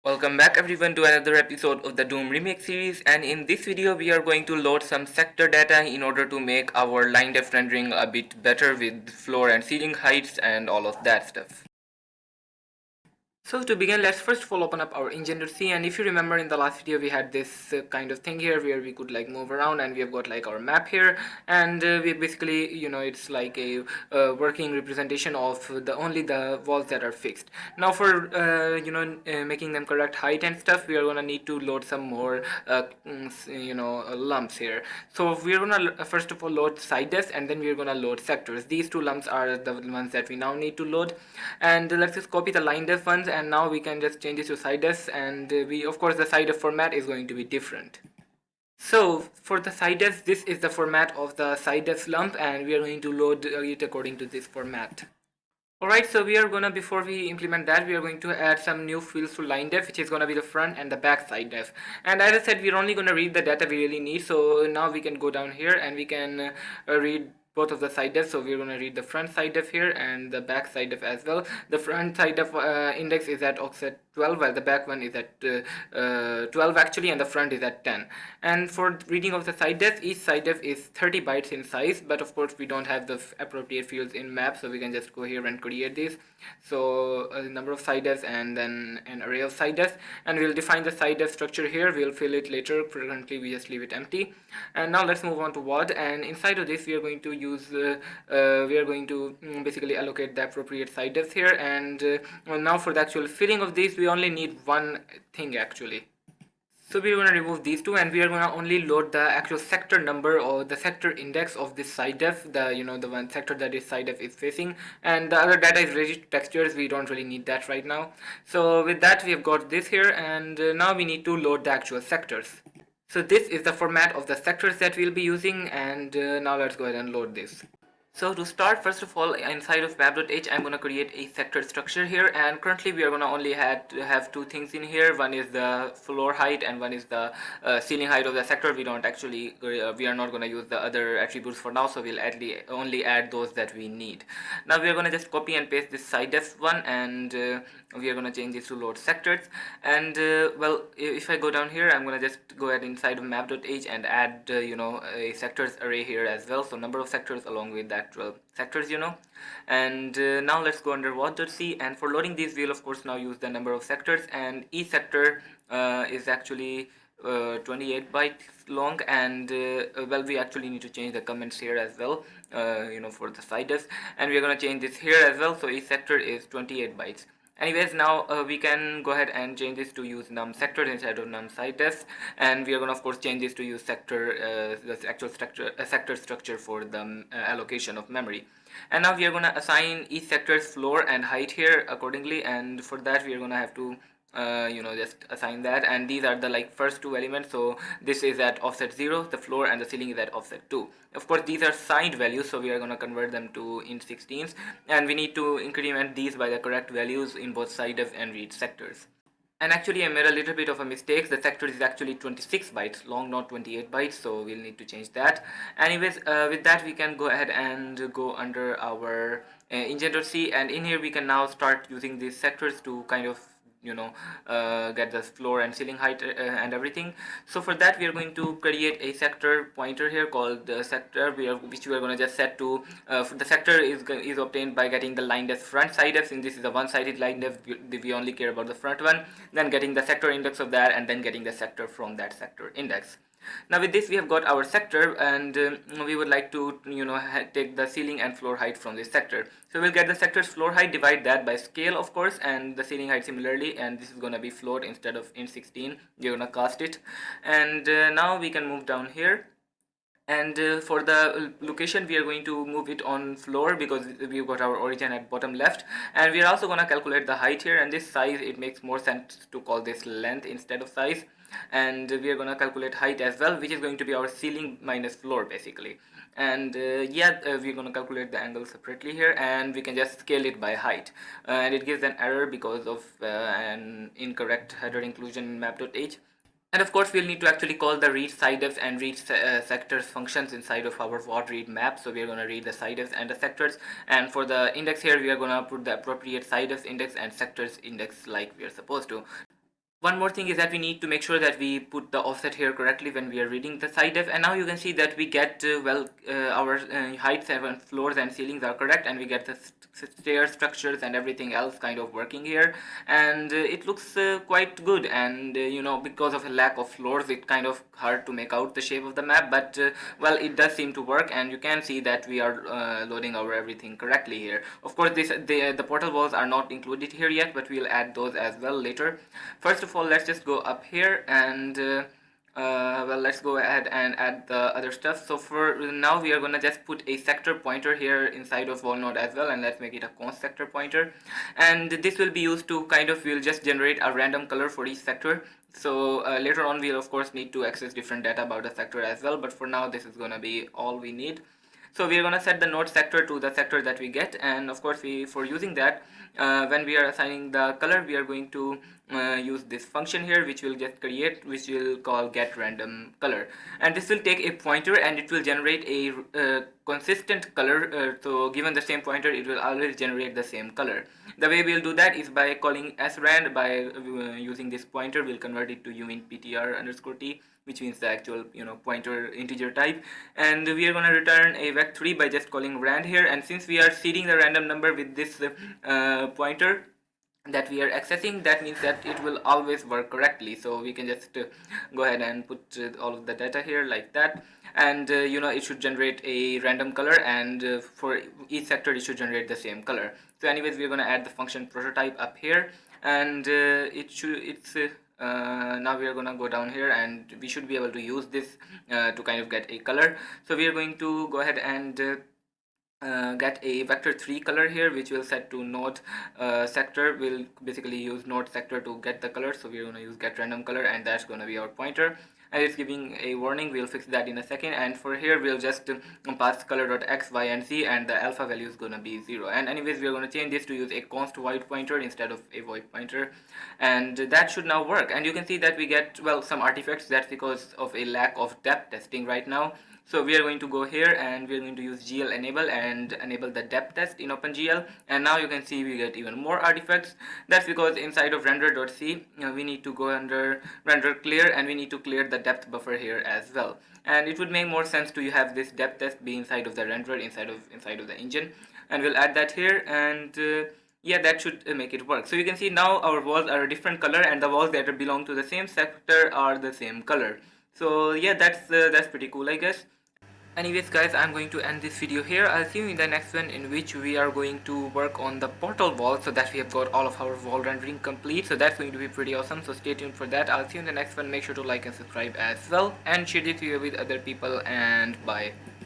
Welcome back everyone to another episode of the Doom Remake series, and in this video we are going to load some sector data in order to make our line depth rendering a bit better with floor and ceiling heights and all of that stuff. So to begin, let's first of all open up our engine.c, and if you remember in the last video we had this kind of thing here where we could like move around, and we have got like our map here, and we basically, it's like a working representation of the only the walls that are fixed. Now for making them correct height and stuff, we are gonna need to load some more lumps here. So we are gonna first of all load sidedef, and then we are gonna load sectors. These two lumps are the ones that we now need to load, and let's just copy the line def ones, and now we can just change this to sidedef, and we of course the sidedef format is going to be different. So for the sidedef, this is the format of the sidedef lump, and we are going to load it according to this format. Alright, so we are gonna, before we implement that, we are going to add some new fields to line def, which is gonna be the front and the back side def. And as I said, we're only gonna read the data we really need, so now we can go down here and we can read both of the side def. So we're going to read the front side def here and the back side def as well. The front side def index is at offset 12, while the back one is at 12 actually, and the front is at 10. And for reading of the side def, each side def is 30 bytes in size, but of course we don't have the appropriate fields in map, so we can just go here and create this. So a number of side defs and then an array of side defs, and we'll define the side def structure here. We'll fill it later. Currently we just leave it empty. And now let's move on to WOD, and inside of this we are going to use basically allocate the appropriate side defs here. And now for the actual filling of this, we only need one thing actually. So we are going to remove these two, and we are going to only load the actual sector number or the sector index of this side def, the one sector that this side def is facing, and the other data is related to textures. We don't really need that right now. So with that we have got this here, and now we need to load the actual sectors. So this is the format of the sectors that we'll be using, and now let's go ahead and load this. So to start, first of all, inside of map.h, I'm going to create a sector structure here, and currently we are going to only have two things in here. One is the floor height and one is the ceiling height of the sector. We don't actually, we are not going to use the other attributes for now, so we'll only add those that we need. Now we are going to just copy and paste this sidedef one, and we are going to change this to load sectors. And well, if I go down here, I'm going to just go ahead inside of map.h and add a sectors array here as well, so number of sectors along with the actual sectors, and now let's go under what.c, and for loading these we'll of course now use the number of sectors, and each sector is actually 28 bytes long, and well, we actually need to change the comments here as well, for the sidedef, and we're going to change this here as well, so each sector is 28 bytes. Anyways, now we can go ahead and change this to use num sectors instead of num sidedef, and we are going to of course change this to use sector, the actual sector structure for the allocation of memory. And now we are going to assign each sector's floor and height here accordingly, and for that we are going to have to just assign that, and these are the like first two elements. So this is at offset 0, the floor, and the ceiling is at offset 2. Of course these are signed values, so we are going to convert them to int 16s, and we need to increment these by the correct values in both sidedef and read sectors. And actually I made a little bit of a mistake. The sector is actually 26 bytes long, not 28 bytes, so we'll need to change that. Anyways, with that we can go ahead and go under our engine.c, and in here we can now start using these sectors to kind of get the floor and ceiling height and everything. So for that we are going to create a sector pointer here called the sector, which we are going to just set to the sector is obtained by getting the line def front side def, since this is a one-sided line def, we only care about the front one, then getting the sector index of that, and then getting the sector from that sector index. Now with this we have got our sector, and we would like to take the ceiling and floor height from this sector. So we'll get the sector's floor height, divide that by scale of course, and the ceiling height similarly, and this is going to be float instead of int 16. We're going to cast it, and now we can move down here. And for the location we are going to move it on floor because we've got our origin at bottom left, and we are also going to calculate the height here, and this size, it makes more sense to call this length instead of size, and we are going to calculate height as well, which is going to be our ceiling minus floor basically. And we're going to calculate the angle separately here, and we can just scale it by height, and it gives an error because of an incorrect header inclusion in map.h. And of course we'll need to actually call the read sidedef and read sectors functions inside of our what read map. So we are going to read the sidedefs and the sectors, and for the index here we are going to put the appropriate sidedef index and sectors index like we are supposed to. One more thing is that we need to make sure that we put the offset here correctly when we are reading the sidedef, and now you can see that we get our heights and floors and ceilings are correct, and we get the stair structures and everything else kind of working here, and it looks quite good. And because of a lack of floors, it's kind of hard to make out the shape of the map, but well, it does seem to work, and you can see that we are loading our everything correctly here. Of course, the portal walls are not included here yet, but we'll add those as well later. First of all, let's just go up here and well, let's go ahead and add the other stuff. So for now, we are gonna just put a sector pointer here inside of wall node as well, and let's make it a const sector pointer. And this will be used to we'll just generate a random color for each sector. So later on, we'll of course need to access different data about the sector as well, but for now, this is gonna be all we need. So we are going to set the node sector to the sector that we get, and of course for using that, when we are assigning the color, we are going to use this function here, which will just create, which will call get random color, and this will take a pointer and it will generate a consistent color. So given the same pointer, it will always generate the same color. The way we'll do that is by calling srand. By using this pointer, we'll convert it to uint ptr underscore t, which means the actual pointer integer type, and we are going to return a vec3 by just calling rand here. And since we are seeding the random number with this pointer that we are accessing, that means that it will always work correctly. So we can just go ahead and put all of the data here like that, and it should generate a random color, and for each sector it should generate the same color. So anyways, we're going to add the function prototype up here, and now we are gonna go down here, and we should be able to use this to kind of get a color. So we are going to go ahead and get a vector3 color here, which will set to node sector. We'll basically use node sector to get the color, so we're going to use get random color, and that's going to be our pointer, and it's giving a warning. We'll fix that in a second, and for here we'll just pass color.x, y, and z, and the alpha value is going to be 0. And anyways, we're going to change this to use a const void pointer instead of a void pointer, and that should now work. And you can see that we get, well, some artifacts. That's because of a lack of depth testing right now. So we are going to go here and we are going to use gl enable and enable the depth test in OpenGL, and now you can see we get even more artifacts. That's because inside of render.c we need to go under render clear, and we need to clear the depth buffer here as well. And it would make more sense to have this depth test be inside of the renderer, inside of the engine, and we'll add that here, and yeah, that should make it work. So you can see now our walls are a different color, and the walls that belong to the same sector are the same color. So yeah, that's pretty cool, I guess. Anyways guys, I'm going to end this video here. I'll see you in the next one, in which we are going to work on the portal wall, so that we have got all of our wall rendering complete. So that's going to be pretty awesome, so stay tuned for that. I'll see you in the next one. Make sure to like and subscribe as well, and share this video with other people, and bye.